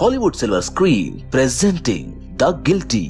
Hollywood silver screen presenting the guilty.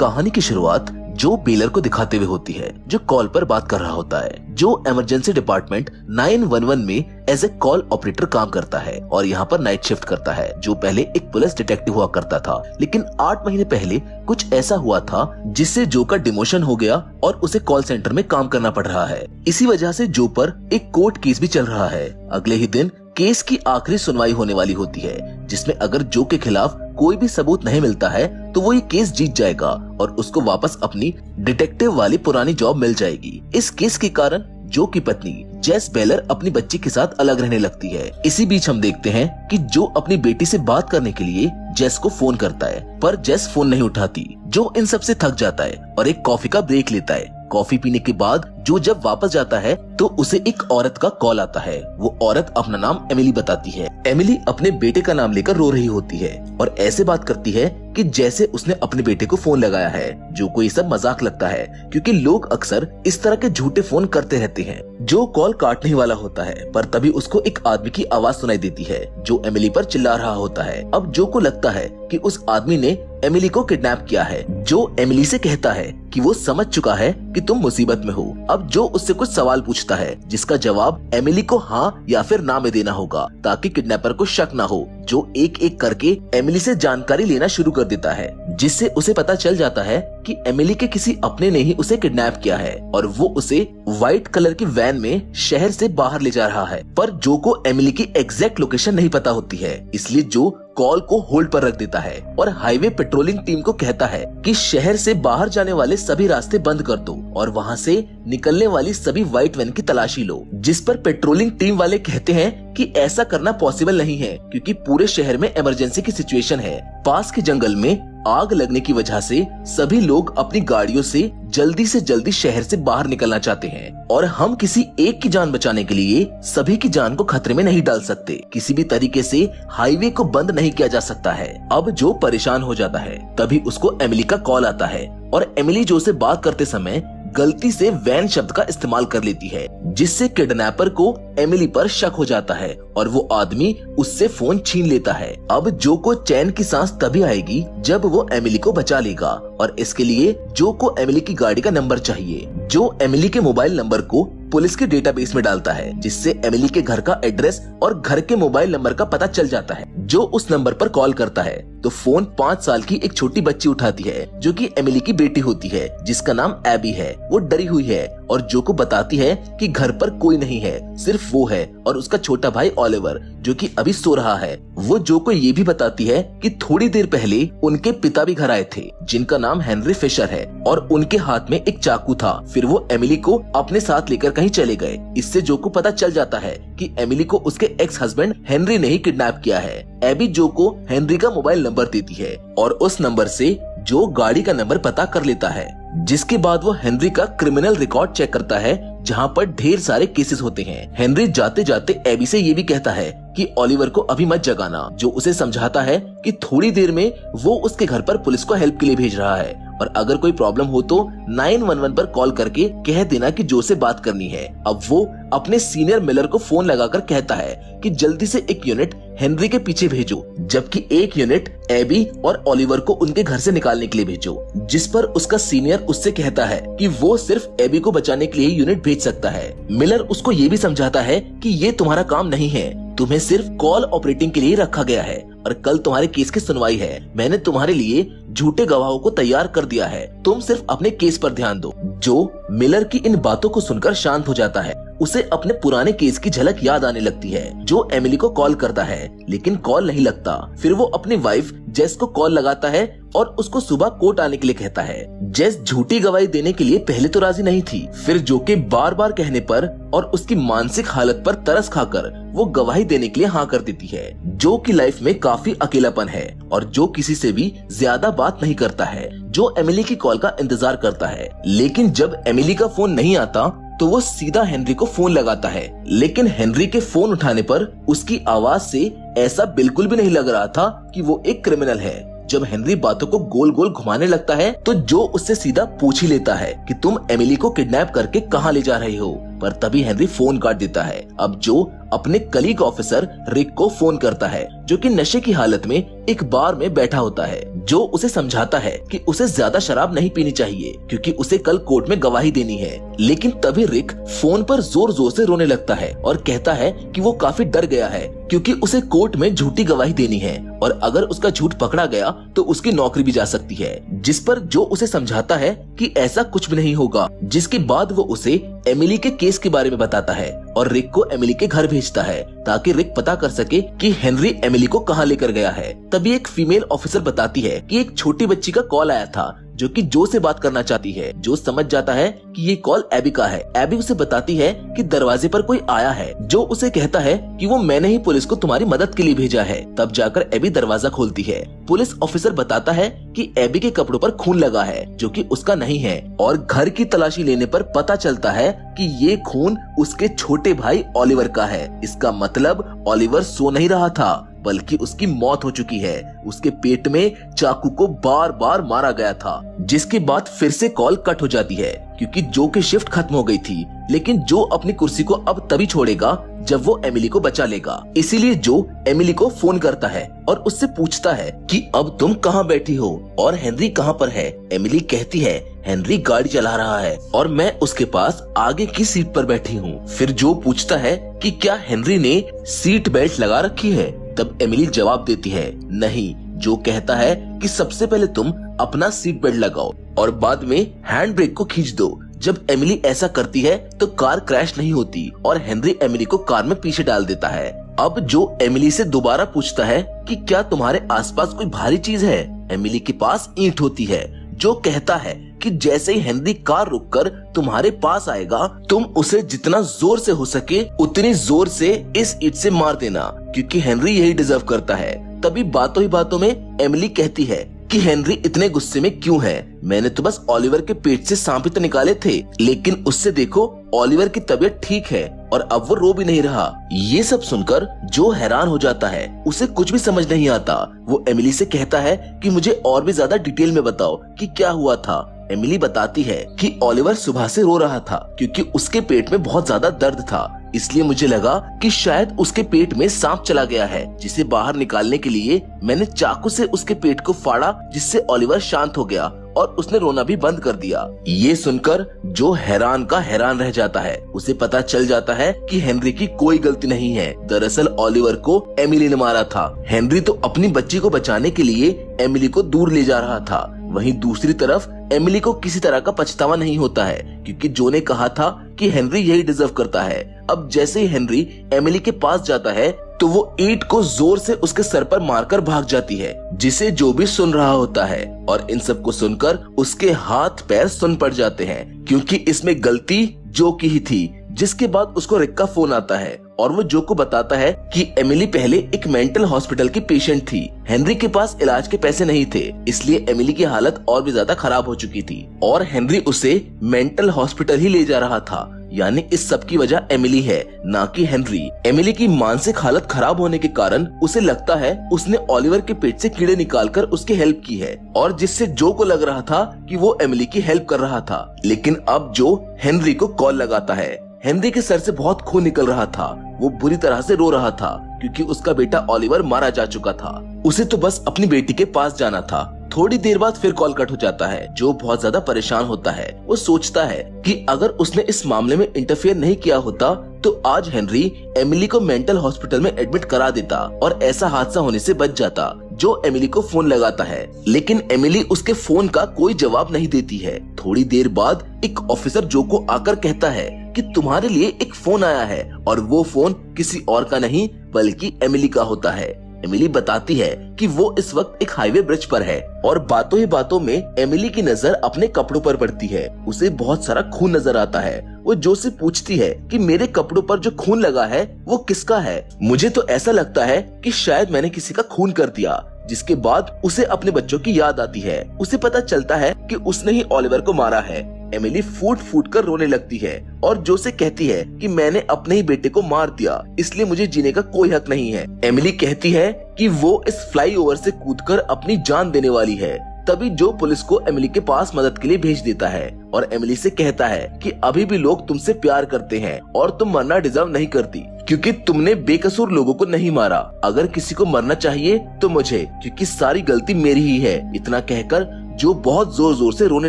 कहानी की शुरुआत जो बेलर को दिखाते हुए होती है, जो कॉल पर बात कर रहा होता है, जो इमरजेंसी डिपार्टमेंट 911 में एज ए कॉल ऑपरेटर काम करता है और यहाँ पर नाइट शिफ्ट करता है। जो पहले एक पुलिस डिटेक्टिव हुआ करता था, लेकिन 8 महीने पहले कुछ ऐसा हुआ था जिससे जो का डिमोशन हो गया और उसे कॉल सेंटर में काम करना पड़ रहा है। इसी वजह से जो पर एक कोर्ट केस भी चल रहा है। अगले ही दिन केस की आखिरी सुनवाई होने वाली होती है, जिसमें अगर जो के खिलाफ कोई भी सबूत नहीं मिलता है तो वो ये केस जीत जाएगा और उसको वापस अपनी डिटेक्टिव वाली पुरानी जॉब मिल जाएगी। इस केस के कारण जो की पत्नी जेस बेलर अपनी बच्ची के साथ अलग रहने लगती है। इसी बीच हम देखते हैं कि जो अपनी बेटी से बात करने के लिए जेस को फोन करता है, पर जेस फोन नहीं उठाती। जो इन सब से थक जाता है और एक कॉफी का ब्रेक लेता है। कॉफी पीने के बाद जो जब वापस जाता है तो उसे एक औरत का कॉल आता है। वो औरत अपना नाम एमिली बताती है। एमिली अपने बेटे का नाम लेकर रो रही होती है और ऐसे बात करती है कि जैसे उसने अपने बेटे को फोन लगाया है। जो को ये सब मजाक लगता है, क्योंकि लोग अक्सर इस तरह के झूठे फोन करते रहते हैं। जो कॉल काटने वाला होता है, पर तभी उसको एक आदमी की आवाज सुनाई देती है जो एमिली पर चिल्ला रहा होता है। अब जो को लगता है कि उस आदमी ने एमिली को किडनैप किया है। जो एमिली से कहता है कि वो समझ चुका है कि तुम मुसीबत में हो। अब जो उससे कुछ सवाल पूछता है, जिसका जवाब एमिली को हाँ या फिर ना में देना होगा, ताकि किडनैपर को शक ना हो। जो एक एक करके एमिली से जानकारी लेना शुरू कर देता है, जिससे उसे पता चल जाता है कि एमिली के किसी अपने ने ही उसे किडनैप किया है और वो उसे व्हाइट कलर की वैन में शहर से बाहर ले जा रहा है। पर जो को एमिली की एग्जैक्ट लोकेशन नहीं पता होती है, इसलिए जो कॉल को होल्ड पर रख देता है और हाईवे पेट्रोलिंग टीम को कहता है कि शहर से बाहर जाने वाले सभी रास्ते बंद कर दो और वहाँ से निकलने वाली सभी व्हाइट वैन की तलाशी लो। जिस पर पेट्रोलिंग टीम वाले कहते हैं कि ऐसा करना पॉसिबल नहीं है, क्योंकि पूरे शहर में इमरजेंसी की सिचुएशन है। पास के जंगल में आग लगने की वजह से सभी लोग अपनी गाड़ियों से जल्दी शहर से बाहर निकलना चाहते हैं और हम किसी एक की जान बचाने के लिए सभी की जान को खतरे में नहीं डाल सकते। किसी भी तरीके से हाईवे को बंद नहीं किया जा सकता है। अब जो परेशान हो जाता है, तभी उसको एमिली का कॉल आता है और एमिली जो से बात करते समय गलती से वैन शब्द का इस्तेमाल कर लेती है, जिससे किडनैपर को एमिली पर शक हो जाता है और वो आदमी उससे फोन छीन लेता है। अब जो को चैन की सांस तभी आएगी जब वो एमिली को बचा लेगा और इसके लिए जो को एमिली की गाड़ी का नंबर चाहिए। जो एमिली के मोबाइल नंबर को पुलिस के डेटाबेस में डालता है, जिससे एमिली के घर का एड्रेस और घर के मोबाइल नंबर का पता चल जाता है। जो उस नंबर पर कॉल करता है तो फोन 5 साल की एक छोटी बच्ची उठाती है, जो कि एमिली की बेटी होती है, जिसका नाम एबी है। वो डरी हुई है और जो को बताती है कि घर पर कोई नहीं है, सिर्फ वो है और उसका छोटा भाई ओलिवर, जो कि अभी सो रहा है। वो जो को ये भी बताती है कि थोड़ी देर पहले उनके पिता भी घर आए थे, जिनका नाम हेनरी फिशर है, और उनके हाथ में एक चाकू था। फिर वो एमिली को अपने साथ लेकर कहीं चले गए। इससे जो को पता चल जाता है कि एमिली को उसके एक्स हस्बैंड हेनरी ने ही किडनैप किया है। एबी जो को हेनरी का मोबाइल नंबर देती है और उस नंबर से जो गाड़ी का नंबर पता कर लेता है, जिसके बाद वो हेनरी का क्रिमिनल रिकॉर्ड चेक करता है, जहाँ पर ढेर सारे केसेस होते हैं। हेनरी जाते जाते एबी से ये भी कहता है कि ओलिवर को अभी मत जगाना, जो उसे समझाता है कि थोड़ी देर में वो उसके घर पर पुलिस को हेल्प के लिए भेज रहा है और अगर कोई प्रॉब्लम हो तो 911 पर कॉल करके कह देना कि जो से बात करनी है। अब वो अपने सीनियर मिलर को फोन लगाकर कहता है कि जल्दी से एक यूनिट हेनरी के पीछे भेजो, जबकि एक यूनिट एबी और ओलिवर को उनके घर से निकालने के लिए भेजो। जिस पर उसका सीनियर उससे कहता है कि वो सिर्फ एबी को बचाने के लिए यूनिट भेज सकता है। मिलर उसको ये भी समझाता है कि ये तुम्हारा काम नहीं है, तुम्हें सिर्फ कॉल ऑपरेटिंग के लिए रखा गया है और कल तुम्हारे केस की सुनवाई है। मैंने तुम्हारे लिए झूठे गवाहों को तैयार कर दिया है, तुम सिर्फ अपने केस पर ध्यान दो। जो मिलर की इन बातों को सुनकर शांत हो जाता है। उसे अपने पुराने केस की झलक याद आने लगती है। जो एमिली को कॉल करता है, लेकिन कॉल नहीं लगता। फिर वो अपनी वाइफ जेस को कॉल लगाता है और उसको सुबह कोर्ट आने के लिए कहता है। जेस झूठी गवाही देने के लिए पहले तो राजी नहीं थी, फिर जो के बार बार कहने पर और उसकी मानसिक हालत पर तरस खाकर वो गवाही देने के लिए हाँ कर देती है। जो की लाइफ में काफी अकेलापन है और जो किसी से भी ज्यादा बात नहीं करता है। जो एमिली की कॉल का इंतजार करता है, लेकिन जब एमिली का फोन नहीं आता तो वो सीधा हेनरी को फोन लगाता है, लेकिन हेनरी के फोन उठाने पर उसकी आवाज से ऐसा बिल्कुल भी नहीं लग रहा था कि वो एक क्रिमिनल है। जब हेनरी बातों को गोल गोल घुमाने लगता है तो जो उससे सीधा पूछ ही लेता है कि तुम एमिली को किडनैप करके कहाँ ले जा रहे हो। पर तभी हेनरी फोन काट देता है। अब जो अपने कलीग ऑफिसर रिक को फोन करता है, जो कि नशे की हालत में एक बार में बैठा होता है, जो उसे समझाता है कि उसे ज्यादा शराब नहीं पीनी चाहिए क्योंकि उसे कल कोर्ट में गवाही देनी है। लेकिन तभी रिक फोन पर जोर जोर से रोने लगता है और कहता है कि वो काफी डर गया है क्योंकि उसे कोर्ट में झूठी गवाही देनी है और अगर उसका झूठ पकड़ा गया तो उसकी नौकरी भी जा सकती है। जिस पर जो उसे समझाता है कि ऐसा कुछ भी नहीं होगा, जिसके बाद वो उसे एमिली के केस के बारे में बताता है और रिक को एमिली के घर भेजता है ताकि रिक पता कर सके कि हेनरी एमिली को कहाँ लेकर गया है। तभी एक फीमेल ऑफिसर बताती है कि एक छोटी बच्ची का कॉल आया था जो कि जो से बात करना चाहती है। जो समझ जाता है कि ये कॉल एबी का है। एबी उसे बताती है कि दरवाजे पर कोई आया है, जो उसे कहता है कि वो मैंने ही पुलिस को तुम्हारी मदद के लिए भेजा है। तब जाकर एबी दरवाजा खोलती है। पुलिस ऑफिसर बताता है कि एबी के कपड़ों पर खून लगा है जो कि उसका नहीं है और घर की तलाशी लेने पर पता चलता है कि ये खून उसके छोटे भाई ओलिवर का है। इसका मतलब ओलिवर सो नहीं रहा था बल्कि उसकी मौत हो चुकी है। उसके पेट में चाकू को बार बार मारा गया था। जिसके बाद फिर से कॉल कट हो जाती है क्योंकि जो की शिफ्ट खत्म हो गई थी। लेकिन जो अपनी कुर्सी को अब तभी छोड़ेगा जब वो एमिली को बचा लेगा। इसीलिए जो एमिली को फोन करता है और उससे पूछता है कि अब तुम कहाँ बैठी हो और हेनरी कहाँ पर है। एमिली कहती है हेनरी गाड़ी चला रहा है और मैं उसके पास आगे की सीट पर बैठी हूँ। फिर जो पूछता है कि क्या हेनरी ने सीट बेल्ट लगा रखी है। तब एमिली जवाब देती है नहीं। जो कहता है कि सबसे पहले तुम अपना सीट बेल्ट लगाओ और बाद में हैंड ब्रेक को खींच दो। जब एमिली ऐसा करती है तो कार क्रैश नहीं होती और हेनरी एमिली को कार में पीछे डाल देता है। अब जो एमिली से दोबारा पूछता है कि क्या तुम्हारे आसपास कोई भारी चीज है। एमिली के पास ईंट होती है। जो कहता है कि जैसे ही हेनरी कार रोककर तुम्हारे पास आएगा तुम उसे जितना जोर से हो सके उतनी जोर से इस ईंट से मार देना क्योंकि हेनरी यही डिजर्व करता है। तभी बातों ही बातों में एमिली कहती है कि हेनरी इतने गुस्से में क्यों है। मैंने तो बस ओलिवर के पेट से सांप ही तो निकाले थे, लेकिन उससे देखो ओलिवर की तबीयत ठीक है और अब वो रो भी नहीं रहा। ये सब सुनकर जो हैरान हो जाता है, उसे कुछ भी समझ नहीं आता। वो एमिली से कहता है कि मुझे और भी ज्यादा डिटेल में बताओ कि क्या हुआ था। एमिली बताती है कि ओलिवर सुबह से रो रहा था क्योंकि उसके पेट में बहुत ज्यादा दर्द था। इसलिए मुझे लगा कि शायद उसके पेट में सांप चला गया है, जिसे बाहर निकालने के लिए मैंने चाकू से उसके पेट को फाड़ा, जिससे ओलिवर शांत हो गया और उसने रोना भी बंद कर दिया। ये सुनकर जो हैरान का हैरान रह जाता है। उसे पता चल जाता है कि हेनरी की कोई गलती नहीं है। दरअसल ओलिवर को एमिली ने मारा था। हेनरी तो अपनी बच्ची को बचाने के लिए एमिली को दूर ले जा रहा था। वहीं दूसरी तरफ एमिली को किसी तरह का पछतावा नहीं होता है क्योंकि जो ने कहा था कि हेनरी यही डिजर्व करता है। अब जैसे ही हेनरी एमिली के पास जाता है तो वो ईंट को जोर से उसके सर पर मारकर भाग जाती है, जिसे जो भी सुन रहा होता है और इन सब को सुनकर उसके हाथ पैर सुन पड़ जाते हैं क्योंकि इसमें गलती जो की ही थी। जिसके बाद उसको रिक का फोन आता है और वो जो को बताता है कि एमिली पहले एक मेंटल हॉस्पिटल की पेशेंट थी। हेनरी के पास इलाज के पैसे नहीं थे, इसलिए एमिली की हालत और भी ज्यादा खराब हो चुकी थी और हेनरी उसे मेंटल हॉस्पिटल ही ले जा रहा था। यानी इस सब की वजह एमिली है, ना कि हेनरी। एमिली की मानसिक हालत खराब होने के कारण उसे लगता है उसने ओलिवर के पेट से कीड़े निकालकर उसकी हेल्प की है और जिससे जो को लग रहा था कि वो एमिली की हेल्प कर रहा था। लेकिन अब जो हेनरी को कॉल लगाता है। हेनरी के सर से बहुत खून निकल रहा था। वो बुरी तरह से रो रहा था क्योंकि उसका बेटा ओलिवर मारा जा चुका था। उसे तो बस अपनी बेटी के पास जाना था। थोड़ी देर बाद फिर कॉल कट हो जाता है। जो बहुत ज्यादा परेशान होता है। वो सोचता है कि अगर उसने इस मामले में इंटरफेयर नहीं किया होता तो आज हेनरी एमिली को मेंटल हॉस्पिटल में एडमिट करा देता और ऐसा हादसा होने से बच जाता। जो एमिली को फोन लगाता है, लेकिन एमिली उसके फोन का कोई जवाब नहीं देती है। थोड़ी देर बाद एक ऑफिसर जो को आकर कहता है कि तुम्हारे लिए एक फोन आया है और वो फोन किसी और का नहीं बल्कि एमिली का होता है। एमिली बताती है कि वो इस वक्त एक हाईवे ब्रिज पर है और बातों ही बातों में एमिली की नजर अपने कपड़ों पर पड़ती है। उसे बहुत सारा खून नजर आता है। वो जो से पूछती है कि मेरे कपड़ों पर जो खून लगा है वो किसका है। मुझे तो ऐसा लगता है कि शायद मैंने किसी का खून कर दिया। जिसके बाद उसे अपने बच्चों की याद आती है। उसे पता चलता है कि उसने ही ओलिवर को मारा है। एमिली फूट फूट कर रोने लगती है और जो से कहती है कि मैंने अपने ही बेटे को मार दिया, इसलिए मुझे जीने का कोई हक नहीं है। एमिली कहती है कि वो इस फ्लाईओवर से कूदकर अपनी जान देने वाली है, तभी जो पुलिस को एमिली के पास मदद के लिए भेज देता है और एमिली से कहता है कि अभी भी लोग तुमसे प्यार करते हैं और तुम मरना डिजर्व नहीं करती क्योंकि तुमने बेकसूर लोगों को नहीं मारा। अगर किसी को मरना चाहिए तो मुझे, क्योंकि सारी गलती मेरी ही है। इतना कहकर जो बहुत जोर जोर से रोने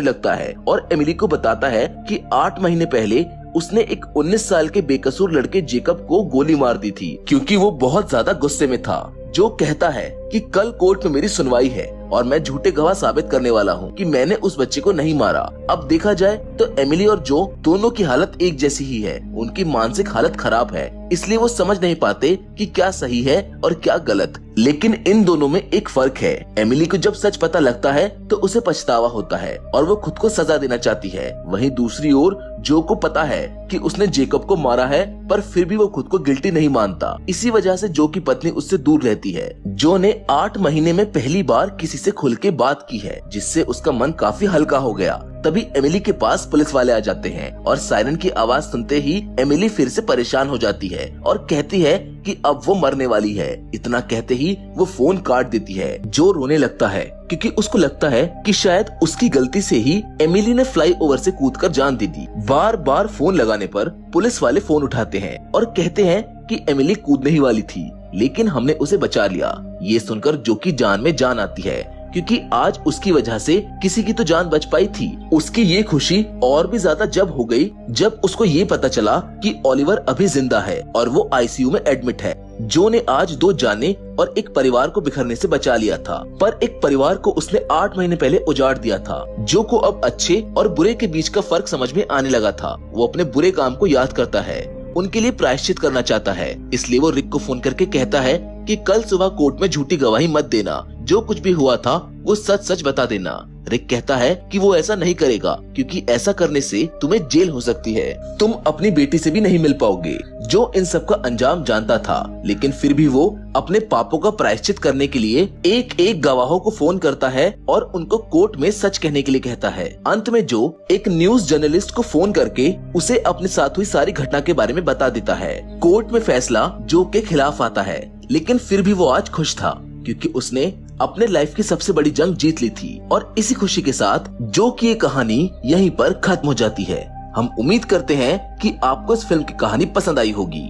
लगता है और एमिली को बताता है कि 8 महीने पहले उसने एक 19 साल के बेकसूर लड़के जेकब को गोली मार दी थी क्योंकि वो बहुत ज्यादा गुस्से में था। जो कहता है कि कल कोर्ट में मेरी सुनवाई है और मैं झूठे गवाह साबित करने वाला हूँ कि मैंने उस बच्चे को नहीं मारा। अब देखा जाए तो एमिली और जो दोनों की हालत एक जैसी ही है। उनकी मानसिक हालत खराब है, इसलिए वो समझ नहीं पाते कि क्या सही है और क्या गलत। लेकिन इन दोनों में एक फर्क है। एमिली को जब सच पता लगता है तो उसे पछतावा होता है और वो खुद को सजा देना चाहती है। वहीं दूसरी ओर जो को पता है कि उसने जेकब को मारा है, पर फिर भी वो खुद को गिल्टी नहीं मानता। इसी वजह से जो की पत्नी उससे दूर रहती है। जो ने 8 महीने में पहली बार किसी से खुल के बात की है, जिससे उसका मन काफी हल्का हो गया। तभी एमिली के पास पुलिस वाले आ जाते हैं और सायरन की आवाज सुनते ही एमिली फिर से परेशान हो जाती है और कहती है कि अब वो मरने वाली है। इतना कहते ही वो फोन काट देती है। जो रोने लगता है क्योंकि उसको लगता है कि शायद उसकी गलती से ही एमिली ने फ्लाईओवर से कूदकर जान दे दी। बार बार फोन लगाने पर पुलिस वाले फोन उठाते हैं और कहते हैं कि एमिली कूदने ही वाली थी, लेकिन हमने उसे बचा लिया। ये सुनकर जो की जान में जान आती है क्योंकि आज उसकी वजह से किसी की तो जान बच पाई थी। उसकी ये खुशी और भी ज्यादा जब हो गई जब उसको ये पता चला कि ओलिवर अभी जिंदा है और वो आईसीयू में एडमिट है। जो ने आज 2 जाने और एक परिवार को बिखरने से बचा लिया था, पर एक परिवार को उसने 8 महीने पहले उजाड़ दिया था। जो को अब अच्छे और बुरे के बीच का फर्क समझ में आने लगा था। वो अपने बुरे काम को याद करता है, उनके लिए प्रायश्चित करना चाहता है। इसलिए वो रिक को फोन करके कहता है कि कल सुबह कोर्ट में झूठी गवाही मत देना, जो कुछ भी हुआ था वो सच सच बता देना। रिक कहता है कि वो ऐसा नहीं करेगा क्योंकि ऐसा करने से तुम्हें जेल हो सकती है, तुम अपनी बेटी से भी नहीं मिल पाओगे। जो इन सब का अंजाम जानता था, लेकिन फिर भी वो अपने पापों का प्रायश्चित करने के लिए एक एक गवाहों को फोन करता है और उनको कोर्ट में सच कहने के लिए कहता है। अंत में जो एक न्यूज जर्नलिस्ट को फोन करके उसे अपने साथ हुई सारी घटना के बारे में बता देता है। कोर्ट में फैसला जो के खिलाफ आता है, लेकिन फिर भी वो आज खुश था क्योंकि उसने अपने लाइफ की सबसे बड़ी जंग जीत ली थी। और इसी खुशी के साथ जो की ये कहानी यहीं पर खत्म हो जाती है। हम उम्मीद करते हैं कि आपको इस फिल्म की कहानी पसंद आई होगी।